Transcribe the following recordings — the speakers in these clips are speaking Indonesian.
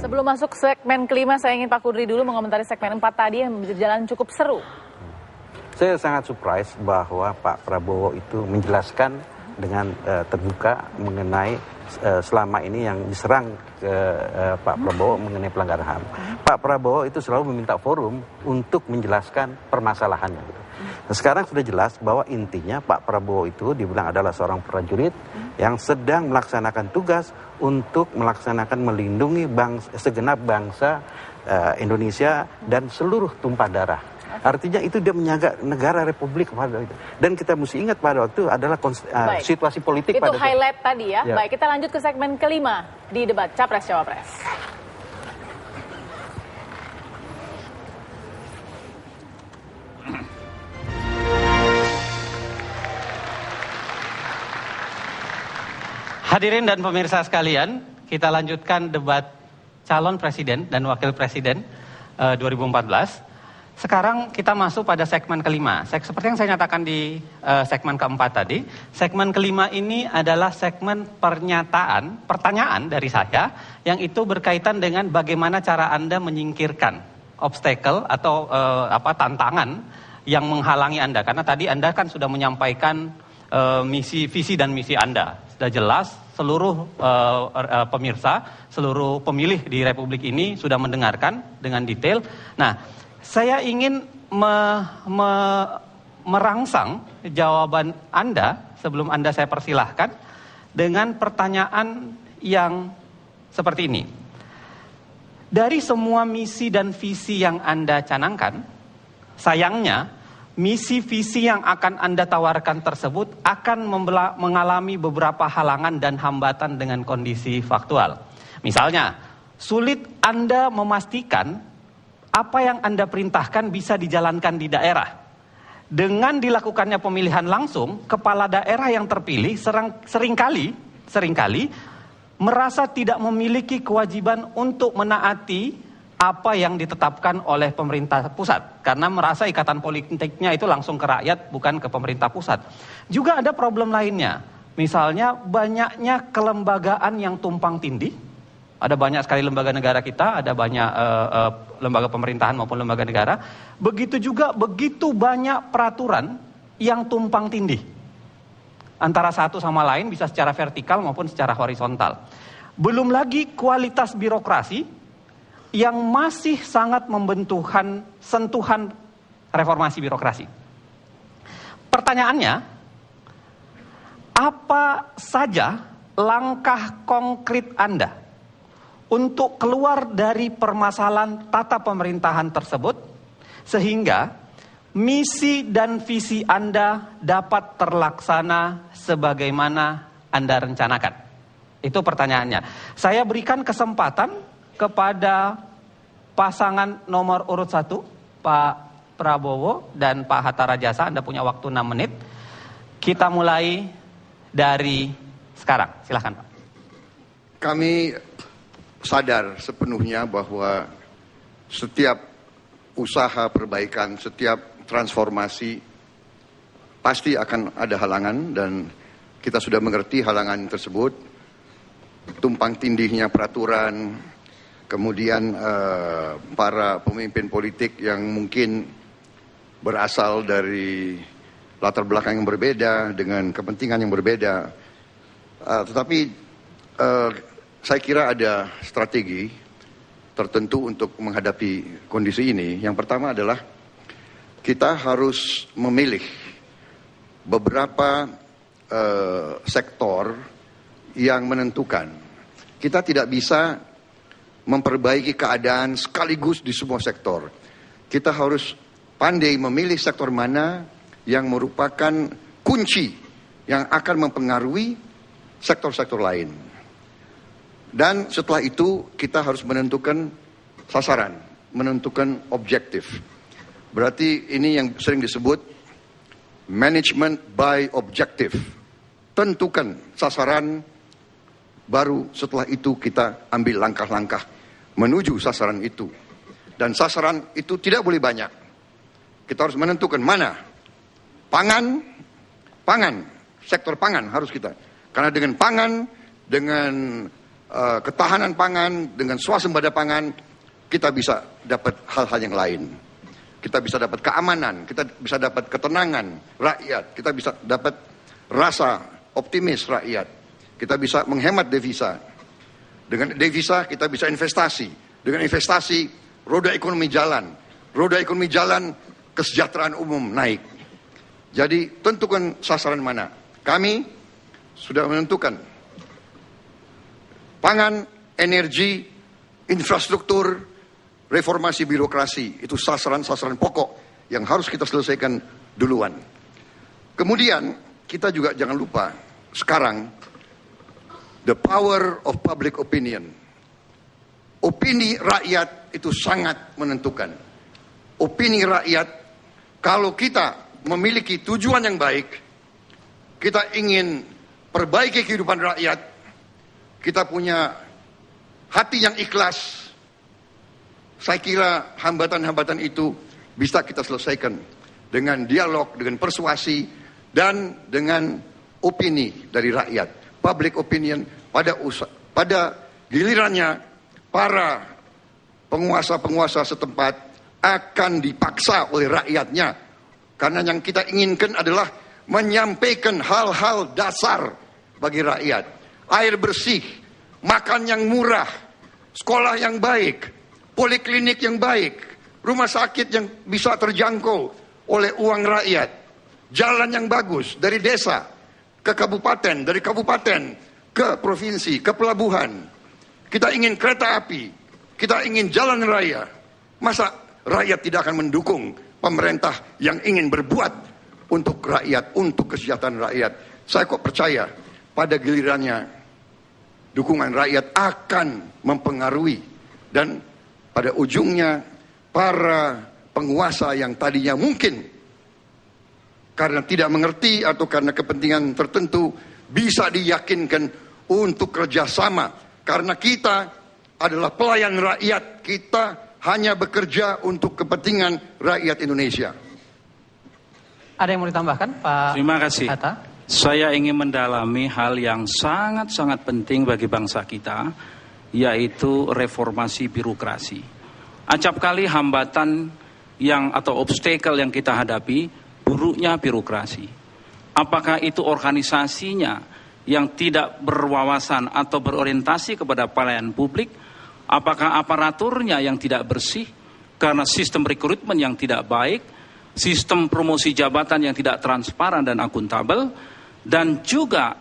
Sebelum masuk segmen kelima, saya ingin Pak Kudri dulu mengomentari segmen 4 tadi yang berjalan cukup seru. Saya sangat surprise bahwa Pak Prabowo itu menjelaskan dengan terbuka mengenai selama ini yang diserang ke Pak Prabowo mengenai pelanggaran HAM. Pak Prabowo itu selalu meminta forum untuk menjelaskan permasalahannya. Nah, sekarang sudah jelas bahwa intinya Pak Prabowo itu dibilang adalah seorang prajurit yang sedang melaksanakan tugas untuk melaksanakan melindungi segenap bangsa Indonesia dan seluruh tumpah darah. Artinya itu dia menjaga negara republik pada itu. Dan kita mesti ingat pada waktu adalah situasi politik itu pada highlight tadi ya. Baik, kita lanjut ke segmen kelima di debat Capres-Cawapres. Hadirin dan pemirsa sekalian, kita lanjutkan debat calon presiden dan wakil presiden 2014. Sekarang kita masuk pada segmen kelima. Seperti yang saya nyatakan di segmen keempat tadi, segmen kelima ini adalah segmen pertanyaan dari saya yang itu berkaitan dengan bagaimana cara Anda menyingkirkan obstacle atau tantangan yang menghalangi Anda. Karena tadi Anda kan sudah menyampaikan visi dan misi Anda. Sudah jelas, seluruh pemirsa, seluruh pemilih di Republik ini sudah mendengarkan dengan detail. Nah, saya ingin merangsang jawaban Anda sebelum Anda saya persilahkan dengan pertanyaan yang seperti ini. Dari semua misi dan visi yang Anda canangkan, sayangnya misi visi yang akan Anda tawarkan tersebut akan mengalami beberapa halangan dan hambatan dengan kondisi faktual. Misalnya, sulit Anda memastikan apa yang Anda perintahkan bisa dijalankan di daerah. Dengan dilakukannya pemilihan langsung, kepala daerah yang terpilih seringkali merasa tidak memiliki kewajiban untuk menaati apa yang ditetapkan oleh pemerintah pusat. Karena merasa ikatan politiknya itu langsung ke rakyat, bukan ke pemerintah pusat. Juga ada problem lainnya. Misalnya banyaknya kelembagaan yang tumpang tindih. Ada banyak sekali lembaga negara kita, ada banyak lembaga pemerintahan maupun lembaga negara. Begitu juga begitu banyak peraturan yang tumpang tindih. Antara satu sama lain bisa secara vertikal maupun secara horizontal. Belum lagi kualitas birokrasi yang masih sangat membutuhkan sentuhan reformasi birokrasi. Pertanyaannya, apa saja langkah konkret Anda untuk keluar dari permasalahan tata pemerintahan tersebut sehingga misi dan visi Anda dapat terlaksana sebagaimana Anda rencanakan? Itu pertanyaannya. Saya berikan kesempatan kepada pasangan nomor urut 1, Pak Prabowo dan Pak Hatta Rajasa. Anda punya waktu 6 menit. Kita mulai dari sekarang. Silahkan, Pak. Kami sadar sepenuhnya bahwa setiap usaha perbaikan, setiap transformasi pasti akan ada halangan dan kita sudah mengerti halangan tersebut. Tumpang tindihnya peraturan, kemudian para pemimpin politik yang mungkin berasal dari latar belakang yang berbeda, dengan kepentingan yang berbeda. Tetapi saya kira ada strategi tertentu untuk menghadapi kondisi ini. Yang pertama adalah kita harus memilih beberapa sektor yang menentukan. Kita tidak bisa memperbaiki keadaan sekaligus di semua sektor. Kita harus pandai memilih sektor mana yang merupakan kunci yang akan mempengaruhi sektor-sektor lain. Dan setelah itu kita harus menentukan sasaran, menentukan objektif. Berarti ini yang sering disebut management by objective. Tentukan sasaran, baru setelah itu kita ambil langkah-langkah menuju sasaran itu. Dan sasaran itu tidak boleh banyak. Kita harus menentukan mana. Pangan, sektor pangan harus kita. Karena dengan pangan, dengan ketahanan pangan, dengan swasembada pangan, kita bisa dapat hal-hal yang lain. Kita bisa dapat keamanan, kita bisa dapat ketenangan rakyat, kita bisa dapat rasa optimis rakyat, kita bisa menghemat devisa. Dengan devisa kita bisa investasi, dengan investasi roda ekonomi jalan, kesejahteraan umum naik. Jadi tentukan sasaran mana. Kami sudah menentukan pangan, energi, infrastruktur, reformasi birokrasi, itu sasaran-sasaran pokok yang harus kita selesaikan duluan. Kemudian kita juga jangan lupa sekarang the power of public opinion. Opini rakyat itu sangat menentukan. Opini rakyat, kalau kita memiliki tujuan yang baik, kita ingin perbaiki kehidupan rakyat, kita punya hati yang ikhlas, saya kira hambatan-hambatan itu bisa kita selesaikan dengan dialog, dengan persuasi, dan dengan opini dari rakyat. Public opinion pada gilirannya para penguasa-penguasa setempat akan dipaksa oleh rakyatnya. Karena yang kita inginkan adalah menyampaikan hal-hal dasar bagi rakyat. Air bersih, makan yang murah, sekolah yang baik, poliklinik yang baik, rumah sakit yang bisa terjangkau oleh uang rakyat, jalan yang bagus dari desa ke kabupaten, dari kabupaten ke provinsi, ke pelabuhan. Kita ingin kereta api, kita ingin jalan raya. Masa rakyat tidak akan mendukung pemerintah yang ingin berbuat untuk rakyat, untuk kesejahteraan rakyat? Saya kok percaya pada gilirannya dukungan rakyat akan mempengaruhi, dan pada ujungnya para penguasa yang tadinya mungkin karena tidak mengerti atau karena kepentingan tertentu bisa diyakinkan untuk kerjasama. Karena kita adalah pelayan rakyat, kita hanya bekerja untuk kepentingan rakyat Indonesia. Ada yang mau ditambahkan, Pak? Terima kasih. Hatta? Saya ingin mendalami hal yang sangat-sangat penting bagi bangsa kita, yaitu reformasi birokrasi. Acap kali hambatan atau obstacle yang kita hadapi, buruknya birokrasi. Apakah itu organisasinya yang tidak berwawasan atau berorientasi kepada pelayanan publik? Apakah aparaturnya yang tidak bersih karena sistem rekrutmen yang tidak baik, sistem promosi jabatan yang tidak transparan dan akuntabel, dan juga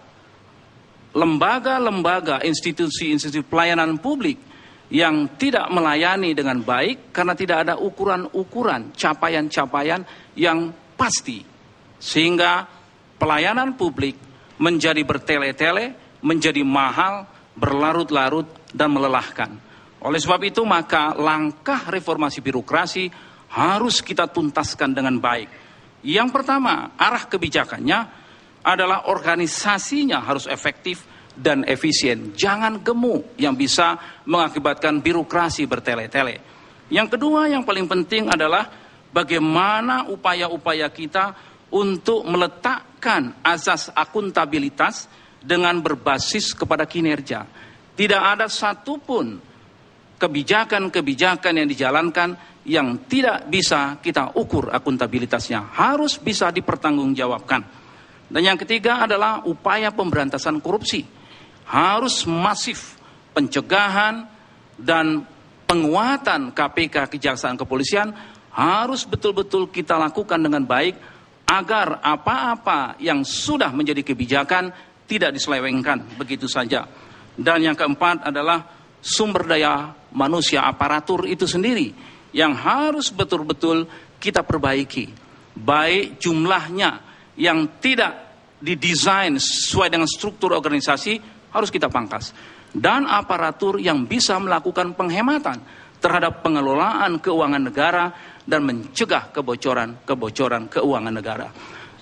lembaga-lembaga, institusi-institusi pelayanan publik yang tidak melayani dengan baik karena tidak ada ukuran-ukuran, capaian-capaian yang pasti. Sehingga pelayanan publik menjadi bertele-tele, menjadi mahal, berlarut-larut, dan melelahkan. Oleh sebab itu maka langkah reformasi birokrasi harus kita tuntaskan dengan baik. Yang pertama, arah kebijakannya adalah organisasinya harus efektif dan efisien. Jangan gemuk yang bisa mengakibatkan birokrasi bertele-tele. Yang kedua yang paling penting adalah bagaimana upaya-upaya kita untuk meletakkan asas akuntabilitas dengan berbasis kepada kinerja. Tidak ada satupun kebijakan-kebijakan yang dijalankan yang tidak bisa kita ukur akuntabilitasnya. Harus bisa dipertanggungjawabkan. Dan yang ketiga adalah upaya pemberantasan korupsi. Harus masif pencegahan dan penguatan KPK, Kejaksaan, Kepolisian harus betul-betul kita lakukan dengan baik agar apa-apa yang sudah menjadi kebijakan tidak diselewengkan begitu saja. Dan yang keempat adalah sumber daya manusia, aparatur itu sendiri yang harus betul-betul kita perbaiki. Baik jumlahnya yang tidak didesain sesuai dengan struktur organisasi harus kita pangkas. Dan aparatur yang bisa melakukan penghematan terhadap pengelolaan keuangan negara dan mencegah kebocoran keuangan negara.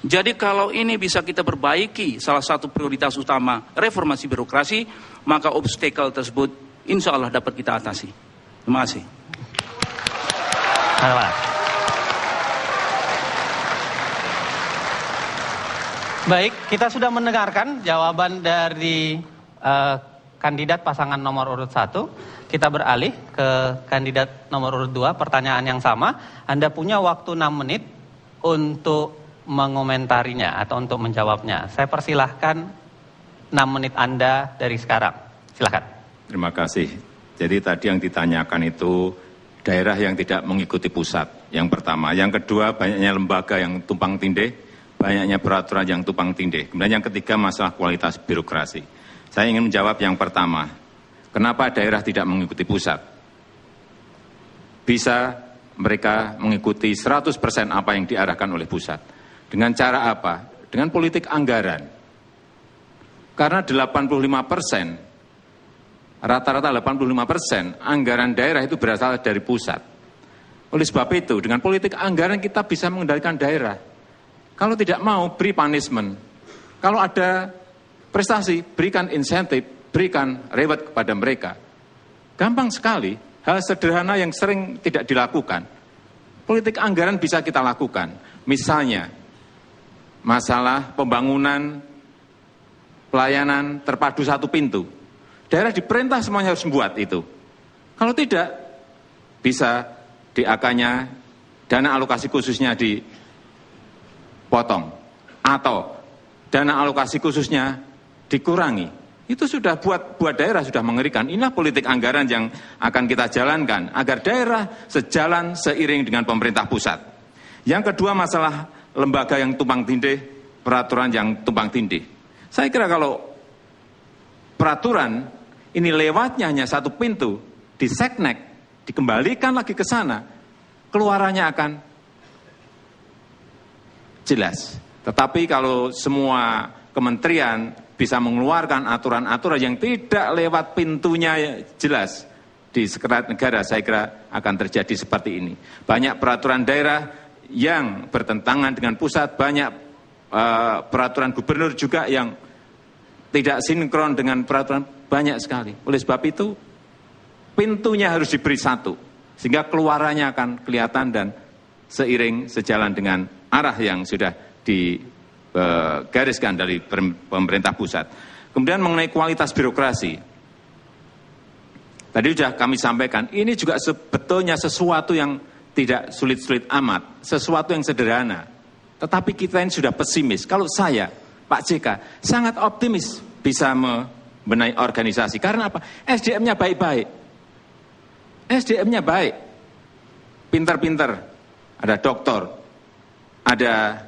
Jadi kalau ini bisa kita perbaiki, salah satu prioritas utama reformasi birokrasi, maka obstacle tersebut insya Allah dapat kita atasi. Terima kasih. Baik, kita sudah mendengarkan jawaban dari kandidat pasangan nomor urut 1. Kita beralih ke kandidat nomor urut 2. Pertanyaan yang sama. Anda punya waktu 6 menit untuk mengomentarinya atau untuk menjawabnya. Saya persilahkan 6 menit Anda dari sekarang. Silakan. Terima kasih. Jadi tadi yang ditanyakan itu daerah yang tidak mengikuti pusat. Yang pertama. Yang kedua, banyaknya lembaga yang tumpang tindih, banyaknya peraturan yang tumpang tindih. Kemudian yang ketiga, masalah kualitas birokrasi. Saya ingin menjawab yang pertama. Kenapa daerah tidak mengikuti pusat? Bisa mereka mengikuti 100% apa yang diarahkan oleh pusat. Dengan cara apa? Dengan politik anggaran. Karena 85%, rata-rata 85% anggaran daerah itu berasal dari pusat. Oleh sebab itu, dengan politik anggaran kita bisa mengendalikan daerah. Kalau tidak mau, beri punishment. Kalau ada prestasi, berikan insentif, berikan reward kepada mereka. Gampang sekali, hal sederhana yang sering tidak dilakukan. Politik anggaran bisa kita lakukan. Misalnya, masalah pembangunan pelayanan terpadu satu pintu. Daerah diperintah semuanya harus membuat itu. Kalau tidak, bisa DAK-nya, dana alokasi khususnya dipotong. Atau dana alokasi khususnya dikurangi. Itu sudah buat daerah sudah mengerikan. Inilah politik anggaran yang akan kita jalankan agar daerah sejalan seiring dengan pemerintah pusat. Yang kedua, masalah lembaga yang tumpang tindih, peraturan yang tumpang tindih. Saya kira kalau peraturan ini lewatnya hanya satu pintu, di seknek, dikembalikan lagi ke sana, keluarannya akan jelas. Tetapi kalau semua kementerian bisa mengeluarkan aturan-aturan yang tidak lewat pintunya jelas di sekretariat negara, saya kira akan terjadi seperti ini. Banyak peraturan daerah yang bertentangan dengan pusat, banyak peraturan gubernur juga yang tidak sinkron dengan peraturan, banyak sekali. Oleh sebab itu, pintunya harus diberi satu, sehingga keluarannya akan kelihatan dan seiring sejalan dengan arah yang sudah digariskan dari pemerintah pusat. Kemudian mengenai kualitas birokrasi, tadi sudah kami sampaikan, ini juga sebetulnya sesuatu yang tidak sulit-sulit amat, sesuatu yang sederhana. Tetapi kita ini sudah pesimis. Kalau saya, Pak JK, sangat optimis bisa membenahi organisasi. Karena apa? SDM-nya baik-baik. SDM-nya baik. Pinter-pinter. Ada doktor, ada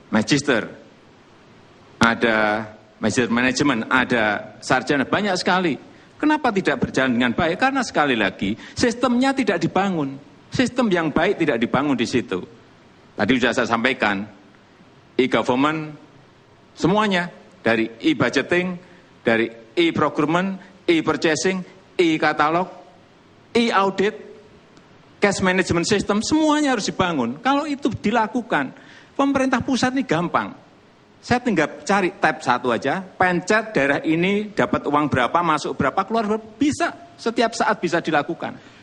magister, ada magister manajemen, ada sarjana, banyak sekali. Kenapa tidak berjalan dengan baik? Karena sekali lagi, sistemnya tidak dibangun. Sistem yang baik tidak dibangun di situ. Tadi sudah saya sampaikan, e-government, semuanya, dari e-budgeting, dari e-procurement, e-purchasing, e-katalog, e-audit, cash management system, semuanya harus dibangun. Kalau itu dilakukan, pemerintah pusat ini gampang. Saya tinggal cari tab satu aja, pencet daerah ini dapat uang berapa, masuk berapa, keluar berapa, bisa. Setiap saat bisa dilakukan.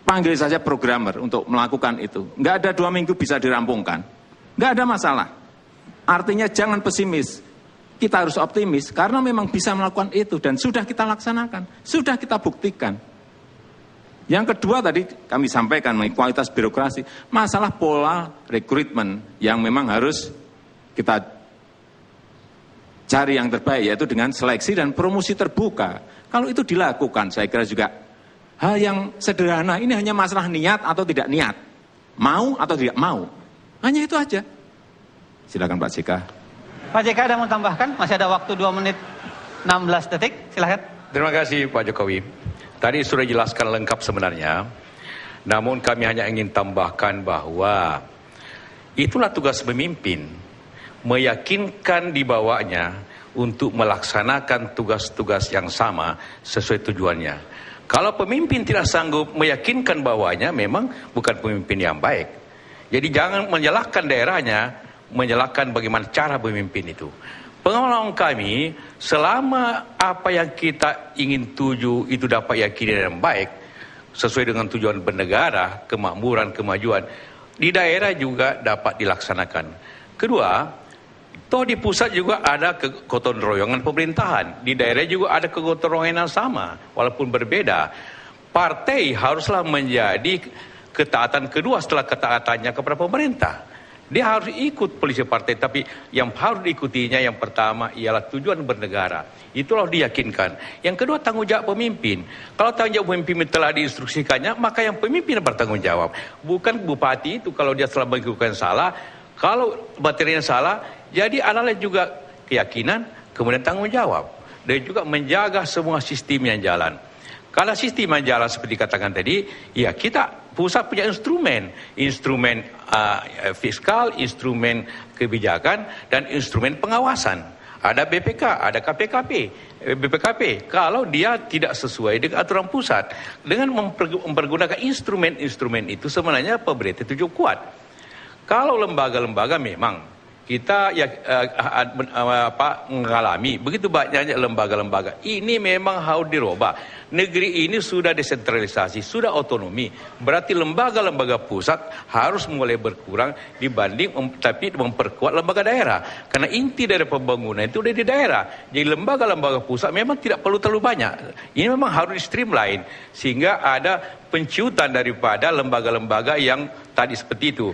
Panggil saja programmer untuk melakukan itu. Nggak ada 2 minggu bisa dirampungkan. Nggak ada masalah. Artinya jangan pesimis. Kita harus optimis karena memang bisa melakukan itu dan sudah kita laksanakan. Sudah kita buktikan. Yang kedua tadi kami sampaikan mengenai kualitas birokrasi. Masalah pola rekrutmen yang memang harus kita cari yang terbaik, yaitu dengan seleksi dan promosi terbuka. Kalau itu dilakukan, saya kira juga hal yang sederhana. Ini hanya masalah niat atau tidak niat. Mau atau tidak mau. Hanya itu aja. Silakan Pak JK. Pak JK ada mau tambahkan? Masih ada waktu 2 menit 16 detik. Silakan. Terima kasih Pak Jokowi. Tadi sudah jelaskan lengkap sebenarnya. Namun kami hanya ingin tambahkan bahwa itulah tugas pemimpin. Meyakinkan di bawahnya untuk melaksanakan tugas-tugas yang sama sesuai tujuannya. Kalau pemimpin tidak sanggup meyakinkan bawahnya, memang bukan pemimpin yang baik. Jadi jangan menyalahkan daerahnya, menyalahkan bagaimana cara pemimpin itu. Pengalaman kami, selama apa yang kita ingin tuju itu dapat yakini dengan baik, sesuai dengan tujuan bernegara, kemakmuran, kemajuan, di daerah juga dapat dilaksanakan. Kedua, Toh di pusat juga ada kegotong royongan pemerintahan, di daerah juga ada kegotong royongan yang sama, walaupun berbeda. Partai haruslah menjadi ketaatan kedua setelah ketaatannya kepada pemerintah. Dia harus ikut polisi partai, tapi yang harus diikutinya yang pertama ialah tujuan bernegara. Itulah diyakinkan. Yang kedua, tanggung jawab pemimpin. Kalau tanggung jawab pemimpin telah diinstruksikannya, maka yang pemimpin bertanggung jawab. Bukan bupati itu kalau dia telah melakukan salah, kalau materinya salah, jadi adalah juga keyakinan, kemudian tanggung jawab. Dan juga menjaga semua sistem yang jalan. Kalau sistem yang jalan seperti katakan tadi, ya kita pusat punya instrumen fiskal, instrumen kebijakan, dan instrumen pengawasan. Ada BPK, ada BPKP. Kalau dia tidak sesuai dengan aturan pusat, dengan mempergunakan instrumen itu sebenarnya pemerintah itu cukup kuat. Kalau lembaga-lembaga memang kita mengalami begitu banyaknya lembaga-lembaga. Ini memang harus dirubah. Negeri ini sudah desentralisasi, sudah otonomi. Berarti lembaga-lembaga pusat harus mulai berkurang dibanding tapi memperkuat lembaga daerah. Karena inti dari pembangunan itu ada di daerah. Jadi lembaga-lembaga pusat memang tidak perlu terlalu banyak. Ini memang harus di streamline sehingga ada penciutan daripada lembaga-lembaga yang tadi seperti itu.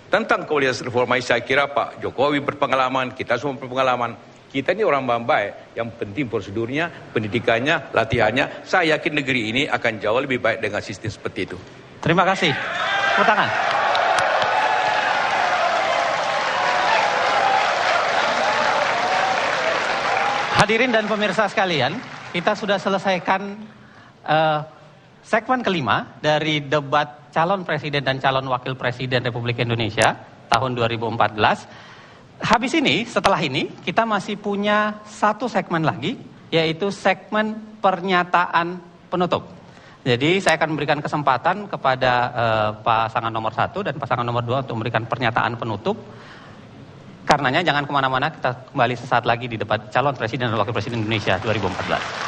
Tentang kualitas reformasi saya kira Pak Jokowi berpengalaman, kita semua berpengalaman. Kita ini orang baik, yang penting prosedurnya, pendidikannya, latihannya. Saya yakin negeri ini akan jauh lebih baik dengan sistem seperti itu. Terima kasih. Tepuk tangan. Hadirin dan pemirsa sekalian, kita sudah selesaikan segmen kelima dari debat calon presiden dan calon wakil presiden Republik Indonesia tahun 2014. Habis ini, setelah ini, kita masih punya satu segmen lagi, yaitu segmen pernyataan penutup. Jadi saya akan memberikan kesempatan kepada pasangan nomor 1 dan pasangan nomor 2 untuk memberikan pernyataan penutup. Karenanya jangan kemana-mana, kita kembali sesaat lagi di debat calon presiden dan wakil presiden Indonesia 2014.